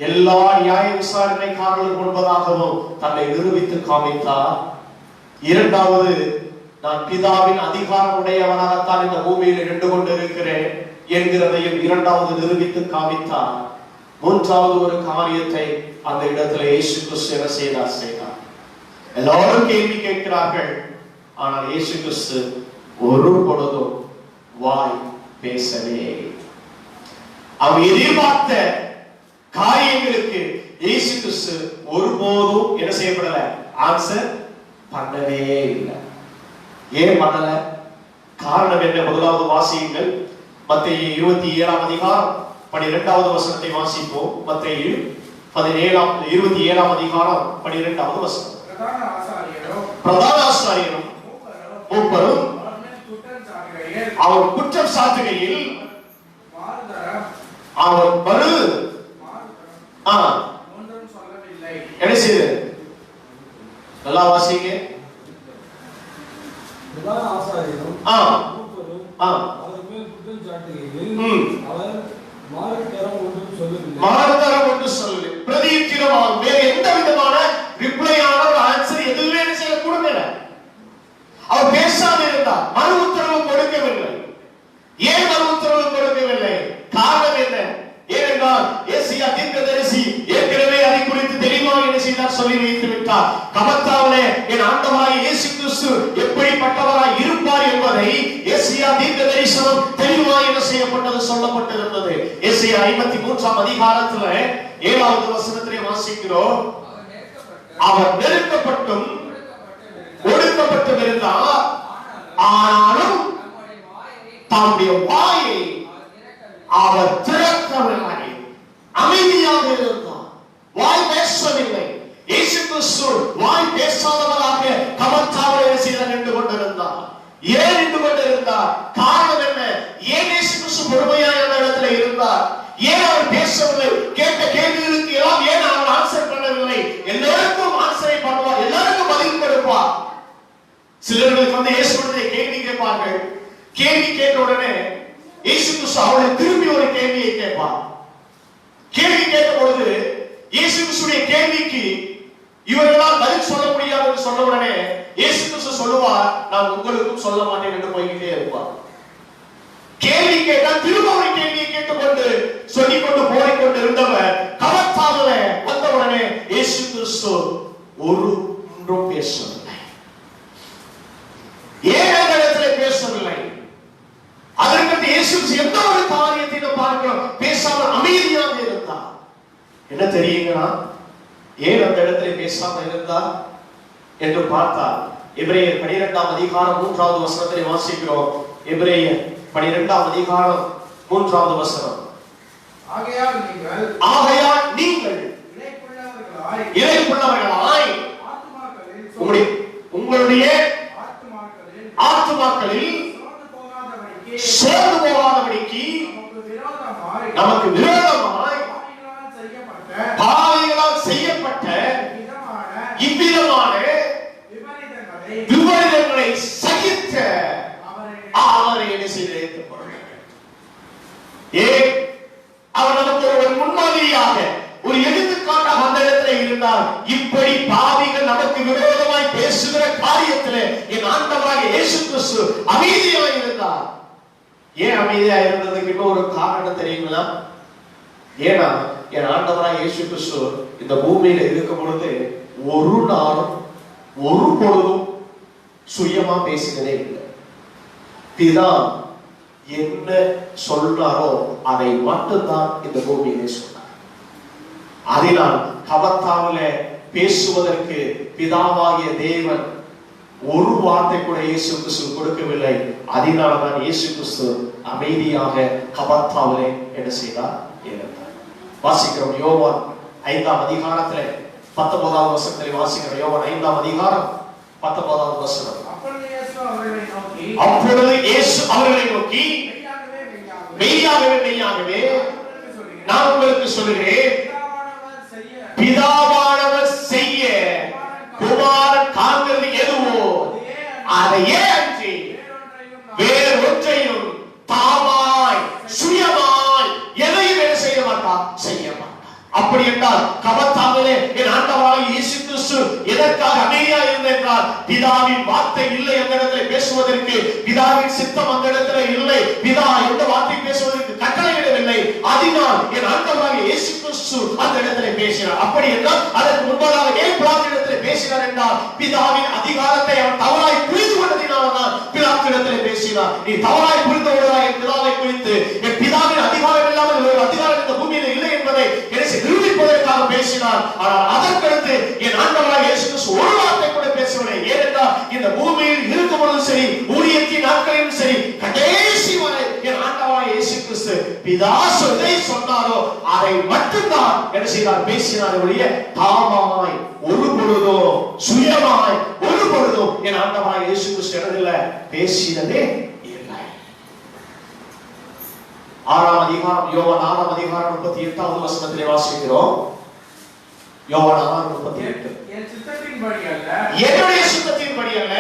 எல்லா நியாய விசாரணைக்காரர்களுக்கு முன்பதாகவும் தன்னை நிரூபித்து காமித்தார். இரண்டாவது, நான் பிதாவின் அதிகாரம் உடையவனாகத்தான் இந்த பூமியில் நின்று கொண்டிருக்கிறேன் என்கிறதையும் இரண்டாவது நிரூபித்து காமித்தார். மூன்றாவது ஒரு காரியத்தை அந்த இடத்துல இயேசு கிறிஸ்து என்ன செய்தார்? எல்லாரும் கேள்வி கேட்கிறார்கள். ஆனால் இயேசு கிறிஸ்து ஒரு பொழுதும் வாய் பேசவே. அவன் எதிர்பார்த்த காரியங்களுக்கு இயேசு கிறிஸ்து ஒருபோதும் என்ன செய்யப்படல? ஆன்சர் பண்ணவே இல்லை. ஏன் பண்ணல? காரணம் என்ன? முதலாவது வாசியுங்கள். மத்தேயு 27ஆம் அதிகாரம் 12வது வசனத்தை வாசிப்போம். மத்தேயு 27ஆம் அதிகாரம் 12வது வசனம். பிரதான ஆசாரியரும் மூப்பரும் அவர் குற்றம் சாட்டுகையில் அவர் மறு என்ன செய்து? நல்லா வாசிங்க. பிரதான ஆசாரியரும் மூப்பரும் அவர் மேல் குற்றம் சாட்டுகையில் அவர் மாறுதரம் ஒன்றும் சொல்லவில்லை. பிரதியுத்தரமாக வேற எந்த விதமான ரிப்ளையான ஒரு ஆன்சர் எதுவுமே செய்ய கொடுக்கல. அவர் பேசாம இருந்தார். மறு உத்தரவு கொடுக்கவில்லை. ஏன் மறு உத்தரவு கொடுக்கவில்லை? காரணம் என்ன? ஏனென்றால் ஏசாயா தீர்க்கதரிசி ஏற்கனவே அதை குறித்து தெளிவாக என்ன செய்தார்? சொல்லி வைத்து விட்டார். கபத்தாவிலே என் ஆண்டவராகிய இயேசு கிறிஸ்து எப்படிப்பட்டவராய் இருப்பார் என்பதை ஏசாயா தீர்க்கதரிசனம் தெளிவாக என்ன செய்யப்பட்டது? சொல்லப்பட்டிருந்தது. ஏசாயா 53ஆம் அதிகாரத்துல 7வது வசனத்திலே வாசிக்கிறோம். அவர் நெருக்கப்பட்டும் ஒடுக்கப்பட்டும் இருந்தார், ஆனாலும் தம்முடைய வாயை அவர் திறக்கவில்லை. அமைதியாக இருந்தார். வாய் பேசவில்லை. இயேசு கிறிஸ்து வாய் பேசாதவராக கபத்தாவிலே நின்று கொண்டிருந்தார். ஏன் நின்று கொண்டிருந்தார்? காரணம் என்ன? ஏன் இயேசு கிறிஸ்து பொறுமையாக அந்த இடத்துல இருந்தார்? ஏன் அவர் பேசவில்லை? கேட்ட கேள்விகளுக்கு எல்லாம் ஏன் அவர் ஆன்சர் பண்ணவில்லை? எல்லாருக்கும் ஆன்சரை பண்ணுவார், எல்லாருக்கும் பதில் கொடுப்பார். சிலர்களுக்கு வந்து இயேசுவிடத்தை கேள்வி கேட்பார்கள். கேள்வி கேட்ட உடனே இயேசு கிறிஸ்து அவரை திரும்பி ஒரு கேள்வியை கேட்பார். கேள்வி கேட்ட பொழுது இயேசு கிறிஸ்துடைய கேள்விக்கு இவர்களால் பதில் சொல்ல முடியாது என்று சொன்ன உடனே இயேசு கிறிஸ்து சொல்லுவார், நான் உங்களுக்கும் சொல்ல மாட்டேன் என்று போய்கிட்டே இருப்பார். கேள்வி கேட்டால் திரும்ப ஒரு கேள்வியை கேட்டுக்கொண்டு சொல்லிக்கொண்டு போய்கொண்டு இருந்தவர் கபத்தாவில வந்த உடனே இயேசு கிறிஸ்து ஒன்றும் பேசவில்லை. ஏன் அந்த இடத்துல பேசவில்லை? அதற்கு இயேசு எந்த ஒரு காரியத்தை பார்க்கிறோம், பேசாமல் அமைதியாக இருந்தார். என்ன தெரியுங்களா? ஏன் அந்த இடத்துல பேசாமல் இருந்தார் என்று பார்த்தால் எபிரேயர் 12ஆம் அதிகாரம் 3வது வசனத்தை வாசிக்கிறோம். எபிரேயர் 12ஆம் அதிகாரம் 3வது வசனம். ஆகையால் நீங்கள் இளைப்புள்ளவர்களாய் உங்களுடைய ஆத்துமாக்களில் சோர்ந்து போகாதபடிக்கு நமக்கு விரோதமாய் பாவிகளால் செய்யப்பட்ட இவ்விதமான விபரீதங்களை சகித்த அவரை என்ன செய்து அவர் நமக்கு ஒரு முன்மாதிரியாக ஒரு எடுத்துக்காட்டாக அந்த இடத்துல இருந்தார். இப்படி பாவிகள் நமக்கு விரோதமாய் பேசுகிற காரியத்தில் என் ஆண்டவராகிய இயேசு கிறிஸ்து அமைதியாக இருந்தார். ஏன் அமைதியா இருந்ததுக்கு இன்னும் ஒரு காரணம் தெரியுங்களா? ஏன்னா என் ஆண்டவராகிய இயேசு கிறிஸ்து இந்த பூமியில இருக்கும் பொழுது ஒரு நாளும் ஒரு பொழுதும் சுயமா பேசினதே இல்லை. பிதா என்ன சொல்றாரோ அதை மட்டும்தான் இந்த பூமியிலே சொன்னார். அதனால் கபத்தாவில பேசுவதற்கு பிதாவாகிய தேவன் ஒரு வார்த்தை கூட இயேசு கிறிஸ்து கொடுக்கவில்லை. அதனால்தான் இயேசு கிறிஸ்து அமைதியாக கபத்தாவிலே என்ன செய்தார்? இருந்தார். வாசிக்கிறோம் யோவான் 5ஆம் அதிகாரத்திலே 19வது வசனத்திலே வாசிக்கிறோம். யோவான் 5ஆம் அதிகாரம் 19வது வசனம். அப்பொழுது இயேசு அவர்களை நோக்கி மெய்யாகவே நான் உங்களுக்கு சொல்கிறேன், பிதாவானவர் செய்ய குமாரன் காண்கிறது எதுவோ அதையே அன்றி வேறொன்றையும் தாமாய் சுயமாய் எதையும் என்ன செய்ய மாட்டார், செய்ய மாட்டார். அப்படி என்றால் கபத்தாமலே என் ஆண்டவராகிய இயேசு கிறிஸ்து எதற்காக அமைதியா இருந்தார்? பிதாவின் வார்த்தை இல்லை அந்த இடத்துல பேசுவதற்கு, பிதாவின் சித்தம் அந்த இடத்துல இல்லை, பிதா எந்த வார்த்தை பேசுவதற்கு கட்டளையிடவில்லை. அதனால் என் ஆண்டவராகிய இயேசு கிறிஸ்து அந்த இடத்துல பேசினார். அப்படி என்றால் அதற்கு முன்பதாக ஏன் பிலாத்திடத்தில் பேசினார் என்றால், பிதாவின் அதிகாரத்தை அவன் தவறாய் புரிந்து கொண்டதினால்தான் பிலாத்திடத்தில் பேசினார். நீ தவறாய் புரிந்து கொள்வதாய் என் பிதாவை குறித்து, என் பிதாவின் அதிகாரம் இல்லாமல் ஒரு அதிகாரம் இந்த பூமியில் இல்லை என்பதை நிரூபிப்பதற்காக பேசினார். ஆனால் அதற்கடுத்து என் ஆண்டவராகிய இயேசு கிறிஸ்து ஒரு வார்த்தை கூட பேசவில்லை. ஏனென்றால் இந்த பூமியில் இருக்கும் பொழுதும் சரி, ஊழியத்தின் நாட்களிலும் சரி, கடைசி வரை என் ஆண்டவராகிய இயேசு கிறிஸ்து பிதா எதை சொன்னாரோ அதை மட்டும்தான் என்ன செய்தார், பேசினார். ஒழிய தாமாய் ஒரு பொழுதோ சுயமாய் ஒரு பொழுதோ என் ஆண்டவராகிய இயேசு கிறிஸ்து இடத்துல பேசினதே இல்லை. 6ஆம் அதிகாரம் யோவான் 6ஆம் அதிகாரம் 38வது வசனத்திலே வாசிக்கிறோம். யோவான் 6:38. என் சித்தத்தின்படி அல்ல, என்னுடைய சித்தத்தின்படி அல்ல,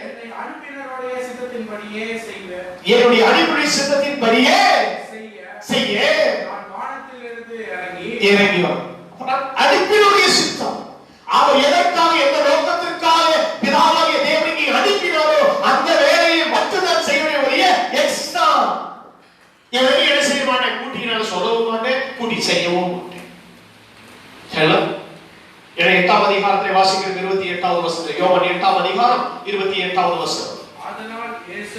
என்னை அனுப்பினவருடைய சித்தத்தின்படியே செய்வேன். என்னுடைய அடிப்படை சித்தத்தின்படியே செய்ய நான் வானத்திலிருந்து இறங்கி வந்தேன். அடிப்பினுடைய சித்தம், அவர் எதற்காக எந்த நோக்கத்திற்காக பிதாவாகிய தேவனை அனுப்பினாரோ அந்த வேலையை மட்டும்தான் செய்யவே ஒழிய எக்ஸ்ட்ரா எதையும் என்ன செய்ய மாட்டேன், கூட்டினால சொல்லவும் மாட்டேன், கூட்டி செய்யவும் மாட்டேன். சரிங்களா? 8ஆம் அதிகாரத்தை வாசிக்கிறது 28வது வசனம். யோவான் 8ஆம் அதிகாரம் 28வது வசனம். அதனால் இயேசு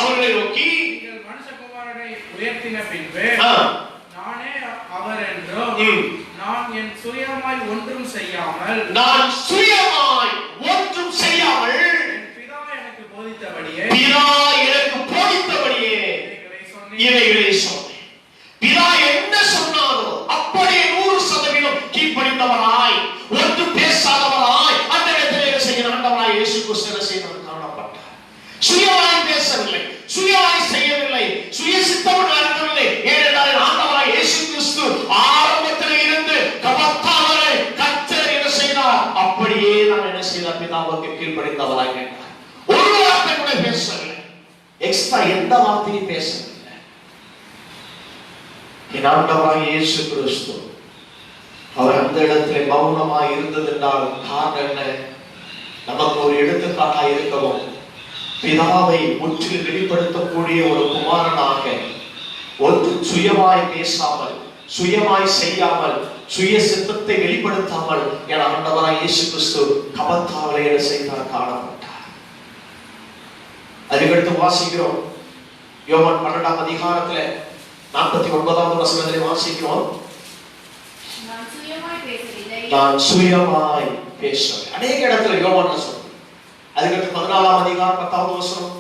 அவர்களை நோக்கி, நீங்கள் மனுஷகுமாரனை உயர்த்தின பின்பு நானே அவர் என்றும், நான் என் சுயமாய் ஒன்றும் செய்யாமல் என் பிதா எனக்கு போதித்தபடியே இவைகளை சொன்னேன். பிதா என்ன சொன்னாரோ அப்படியே 100% கீழ்ப்படிந்தவராய், ஒன்று பேசாதவராய் அந்த இடத்திலே செய்கிற ஆண்டவராய் இயேசு கிறிஸ்து செய்தவர் காணப்பட்டார். சுயமாய் பேசவில்லை, சுயமாய் செய்யவில்லை, சுய சித்தம் நடக்கவில்லை. ஏனென்றால் ஆண்டவராய் இயேசு கிறிஸ்து ஆரம்பத்தில் இருந்து கபத்தாவரை கர்த்தர் என்ன செய்தார், அப்படியே நான் என்ன செய்தார், பிதாவுக்கு கீழ்ப்படிந்தவராய் கேட்டார். ஒரு வார்த்தை கூட பேசவில்லை, எக்ஸ்ட்ரா எந்த வார்த்தையும் பேசவில்லை. என் ஆண்டவராகிய இயேசு கிறிஸ்து அவர் அந்த இடத்திலே மௌனமாய் இருந்தது என்றால் காரணம் என்ன? நமக்கு ஒரு எடுத்துக்காட்டாக இருக்கவும், பிதாவை முற்றிலும் வெளிப்படுத்தக்கூடிய ஒரு குமாரனாக, ஒன்று சுயமாய் பேசாமல், சுயமாய் செய்யாமல், சுய சித்தத்தை வெளிப்படுத்தாமல் என் ஆண்டவராகிய இயேசு கிறிஸ்து கபத்தாவலை என்ன செய்தார், காணப்பட்டார். அதுக்கடுத்து வாசிக்கிறோம் யோவான் 12ஆம் அதிகாரத்துல 49வது வசனத்திலே வாசிக்கிறோம், நான் சுயமாய் பேசுவேன். அநேக இடத்துல யோவான்ல சொல்றேன். அதுக்கடுத்து 14ஆம் அதிகாரம் 10வது வசனம்,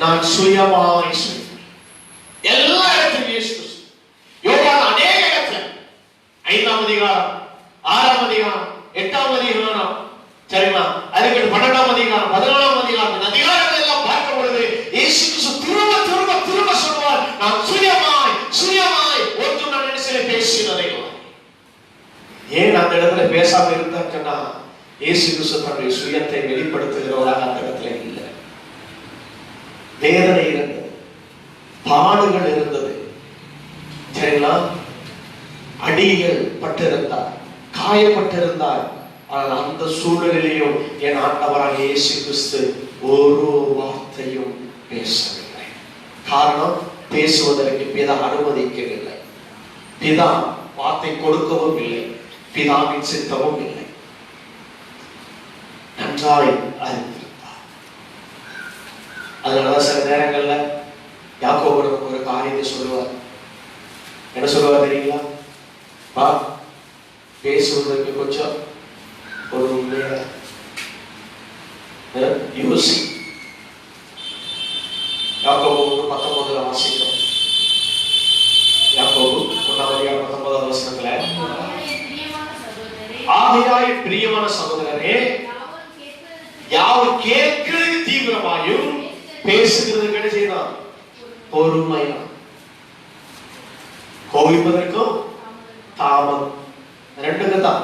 நான் சுயமாய் எல்லா இடத்திலும் இயேசு யோவான் அநேக இடத்துல 5ஆம் அதிகாரம் 6ஆம் அதிகாரம் 8ஆம் அதிகாரம் சரிங்களா, அதுக்கு 12ஆம் அதிகாரம் 14ஆம் அதிகாரம் இந்த அதிகாரங்கள் எல்லாம் பார்க்கும் பொழுது இயேசு கிறிஸ்து திரும்ப திரும்ப திரும்ப சொல்வார், நான் சுயமாய் ஒன்றும் நான் என்ன செய்ய பேசினதை. ஏன் அந்த இடத்துல பேசாம இருந்தாங்கன்னா இயேசு கிறிஸ்து தன்னுடைய சுயத்தை வெளிப்படுத்துகிறவராக அந்த இடத்துல இல்லை. வேதனை இருந்தது, பாடுகள் இருந்தது சரிங்களா, அடிகள் பட்டிருந்தார், காயப்பட்டிருந்தார். ஆனால் அந்த சூழ்நிலையிலும் என் ஆண்டவராகிய இயேசு கிறிஸ்து ஒரு வார்த்தையும் பேசவில்லை. காரணம், பேசுவதற்கு பிதா அனுமதிக்கவில்லை, பிதா வார்த்தை கொடுக்கவும் இல்லை, பிதாவின் சித்தமும் இல்லை. நன்றாய் அறிந்திருந்தார். அதனால சில நேரங்கள்ல யாக்கோபு ஒரு காரியத்தை சொல்லுவார். என்ன சொல்லுவார் தெரியுங்களா? பா, பேசுவதற்கு கொஞ்சம் ஒரு யோசி. யாக்கோபு 19 வாசிக்கிறோம். யாக்கோபு 1:19 வசனத்துல, ஆகையால் பிரியமான சகோதரரே, யாவர் கேட்கிறது தீவிரமாயும் பேசுகிறது என்ன செய்யலாம்? பொறுமையா. கோவிப்பதற்கும் தாமதம் ரெண்டுக்கு தான்.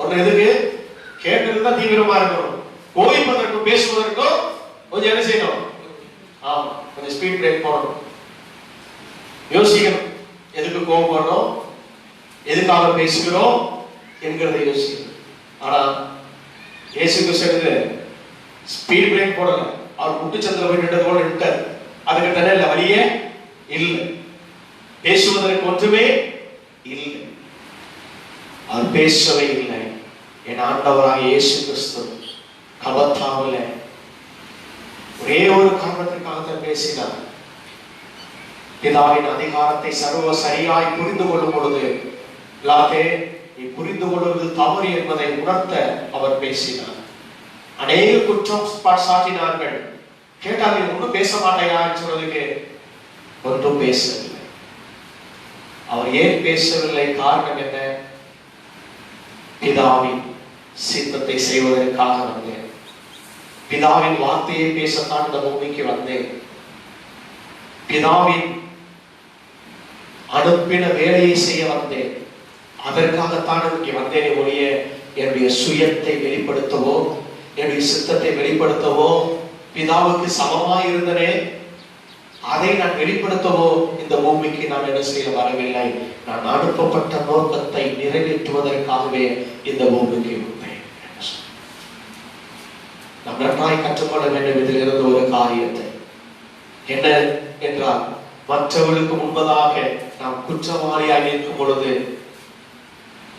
ஒண்ணு எதுக்கு? கேட்கறது தான் தீவிரமா இருக்கணும். கோவிப்பதற்கும் பேசுவதற்கும் கொஞ்சம் என்ன செய்யணும்? ஆமா, கொஞ்சம் ஸ்பீட் பிரேக் போடணும். யோசிக்கணும், எதுக்கு கோவப்படுறோம், எதுக்காக பேசுகிறோம் என்கிறதை யோசிக்கணும். ஆனா இயேசு கிறிஸ்து ஸ்பீட் பிரேக் போடல. அவர் குட்டிச்சந்திர போய் நின்றது போல நின்றார். அதுக்கு தானே இல்ல, வழியே இல்லை, பேசுவதற்கு ஒன்றுமே இல்லை. அவர் பேசவே இல்லை. என் ஆண்டவராக இயேசு கிறிஸ்து கபத்தாவில ஒரே ஒரு காரணத்திற்காக பேசினார். பிதாவின் அதிகாரத்தை சர்வ சரியாய் புரிந்து கொள்ளும் பொழுது, நீ புரிந்து கொள்வது தவறு என்பதை உணர்த்த அவர் பேசினார். அநேக குற்றம் சாட்டினார்கள். கேட்டால் ஒன்றும் பேச மாட்டேயா சொல்றதுக்கு ஒன்றும் பேசவில்லை. அவர் ஏன் பேசவில்லை? காரணம் என்ன? பிதாவின் சித்தத்தை செய்வதற்காக வந்தேன். பிதாவின் வார்த்தையை பேசத்தான் இந்த பூமிக்கு வந்தேன். பிதாவின் அனுப்பின வேலையை செய்ய வந்தேன். அதற்காகத்தான் இங்கே வந்தேனே ஒழிய என்னுடைய சுயத்தை வெளிப்படுத்தவோ, என்னுடைய சித்தத்தை வெளிப்படுத்தவோ, பிதாவுக்கு சமமாய் இருந்தனே அதை நான் வெளிப்படுத்தவோ இந்த பூமிக்கு நான் என்ன செய்ய வரவில்லை. நான் அனுப்பப்பட்ட நோக்கத்தை நிறைவேற்றுவதற்காகவே இந்த பூமிக்கு வந்தேன். நாம் நன்றாய் கற்றுக்கொள்ள வேண்டும் இதில் இருந்த ஒரு காரியத்தை. என்ன என்றால், மற்றவர்களுக்கு முன்பதாக நாம் குற்றவாளியாக இருக்கும் பொழுது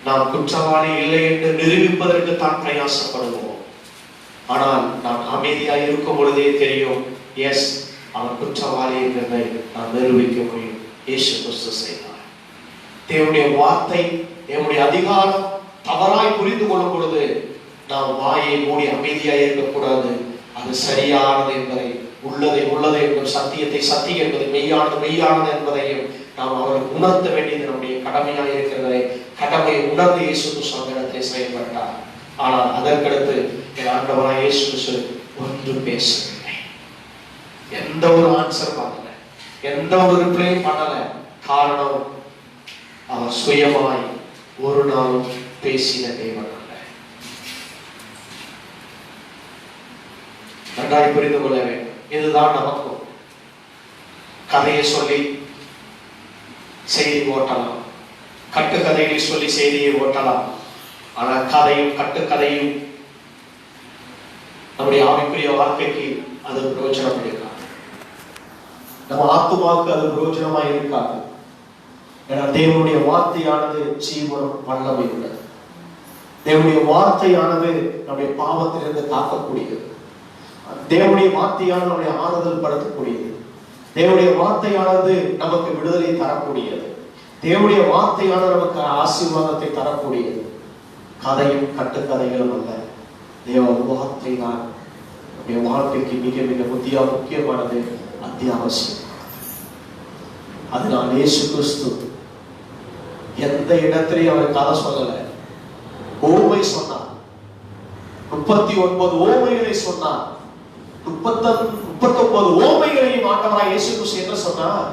நாம் குற்றவாளி இல்லை என்று நிரூபிப்பதற்கு தான் பிரயாசப்படுவோம். ஆனால் நாம் அமைதியாக இருக்கும் பொழுதே தெரியும், எஸ், அவன் குற்றவாளி என்பதை நாம் நிரூபிக்க முடியும். இயேசு கிறிஸ்து செய்தார். தேவனுடைய வார்த்தை, தேவனுடைய அதிகாரம் தவறாய் புரிந்து கொள்ளும் பொழுது நாம் வாயை மூடி அமைதியாக இருக்கக்கூடாது. அது சரியானது என்பதை, உள்ளதை உள்ளது என்பது, சத்தியத்தை சத்தியம் என்பதை, மெய்யானது மெய்யானது என்பதையும் நாம் அவருக்கு உணர்த்த வேண்டியது நம்முடைய கடமையாக இருக்கிறதை கடமையை உணர்ந்து இயேசு கிறிஸ்து செயல்பட்டார். ஆனால் அதற்கடுத்து என் ஆண்டவராய் இயேசு கிறிஸ்து ஒன்றும் பேசவில்லை. எந்த ஒரு ஆன்சர் பண்ணல, எந்த ஒரு ரிப்ளை பண்ணல. காரணம், அவர் சுயமாய் ஒரு நாளும் பேசின தேவன் அல்ல. நன்றாய் புரிந்து கொள்ள வேண்டும். இதுதான் நமக்கும். கதையை சொல்லி செய்தி ஓட்டலாம், கட்டுக்கதையை சொல்லி செய்தியை ஓட்டலாம். ஆனால் கதையும் கட்டுக்கதையும் நம்முடைய ஆவிக்குரிய வாழ்க்கைக்கு அது பிரயோஜனம் இருக்காது. நம்ம ஆத்துமாவுக்கு அது பிரயோஜனமாக இருக்காது. ஏன்னா தேவனுடைய வார்த்தையானது ஜீவனும் வல்லமை உள்ளது. தேவனுடைய வார்த்தையானது நம்முடைய பாவத்திலிருந்து காக்கக்கூடியது. தேவனுடைய வார்த்தையானது நம்முடைய ஆறுதல் படுத்தக்கூடியது. தேவனுடைய வார்த்தையானது நமக்கு விடுதலை தரக்கூடியது. தேவனுடைய வார்த்தையானது நமக்கு ஆசீர்வாதத்தை தரக்கூடியது. கதையும் கட்டுக்கதைகளும் அல்ல, தேவ வார்த்தை தான் நம்முடைய வாழ்க்கைக்கு மிக மிக முக்கியமானது, அத்தியாவசியம். அதனால் இயேசு கிறிஸ்து எந்த இடத்திலையும் அவர் கதை சொல்லல, ஓமை சொன்னார். 39 ஓமைகளை சொன்னார். 39 ஓமைகளையும் ஆண்டவராய் இயேசு கிறிஸ்து என்ன சொன்னார்?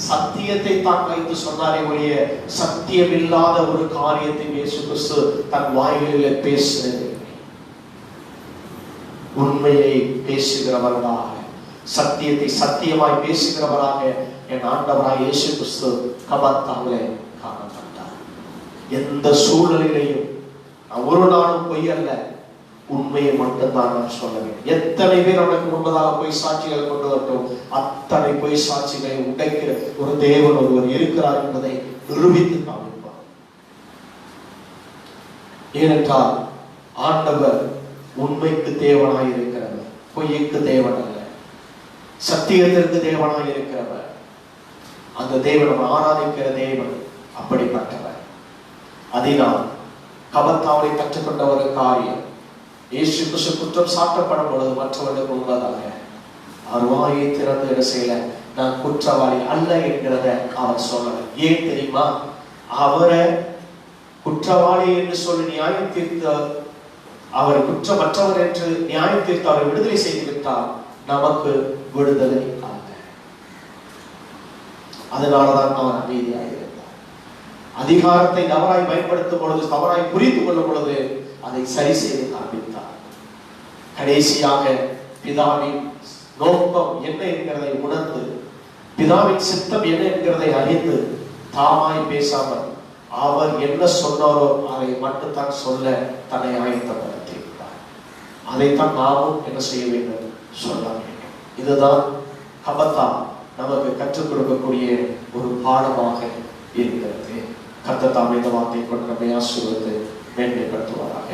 சத்தியத்தை தான் வைத்து சொன்னாரே ஒழிய சத்தியம் இல்லாத ஒரு காரியத்தை இயேசு கிறிஸ்து தன் வாயிலே பேசுகிறது. உண்மையை பேசுகிறவர்களாக, சத்தியத்தை சத்தியமாய் பேசுகிறவராக என் ஆண்டவராய் இயேசு கிறிஸ்து கபத்தாவிலே காணப்பட்டார். எந்த சூழ்நிலையிலையும் ஒரு நாளும் பொய் அல்ல, உண்மையை மட்டும்தான் நான் சொல்ல வேண்டும். எத்தனை பேர் அவனுக்கு முன்பதாக பொய் சாட்சிகளை கொண்டு வரட்டும், அத்தனை பொய் சாட்சிகளை உடைக்கிற ஒரு தேவன் ஒருவர் இருக்கிறார் என்பதை நிரூபித்து காண்பிப்பார். ஏனென்றால் ஆண்டவர் உண்மைக்கு தேவனாய் இருக்கிறவர், பொய்க்கு தேவன் அல்ல, சத்தியத்திற்கு தேவனாய் இருக்கிறவர். அந்த தேவன் ஆராதிக்கிற தேவன் அப்படிப்பட்டவர். அதனால் கபத்தாவை கற்றுக்கொண்ட ஒரு காரியம், இயேசு கிறிஸ்து குற்றம் சாட்டப்படும் பொழுது மற்றவர்களுக்கு முன்பதாக அவர் வாயை திறந்து என்ன செய்யல, நான் குற்றவாளி அல்ல என்கிறத அவர் சொல்லல. ஏன் தெரியுமா? அவரை குற்றவாளி என்று சொல்லி நியாயம் தீர்த்து அவர் குற்றமற்றவர் என்று நியாயம் தீர்த்து அவரை விடுதலை செய்து விட்டால் நமக்கு விடுதலை அல்ல. அதனாலதான் அவர் அமைதியாக இருந்தார். அதிகாரத்தை தவறாய் பயன்படுத்தும் பொழுது, தவறாய் புரிந்து கொள்ளும் பொழுது அதை சரி செய்து காண்பித்தார். கடைசியாக பிதாவின் நோக்கம் என்ன என்கிறதை உணர்ந்து, பிதாவின் சித்தம் என்ன என்கிறதை அறிந்து, தாமாய் பேசாமல் அவர் என்ன சொன்னாரோ அதை மட்டும்தான் சொல்ல தன்னை ஆயத்தப்படுத்தியிருந்தார். அதைத்தான் நாமும் என்ன செய்ய வேண்டும், சொல்ல வேண்டும். இதுதான் கபத்தா நமக்கு கற்றுக் கொடுக்கக்கூடிய ஒரு பாடமாக இருக்கிறது. கர்த்தர் தாமே இந்த வார்த்தை கொண்டு நம்மை ஆசீர்வதித்து மேன்மைப்படுத்துவாராக.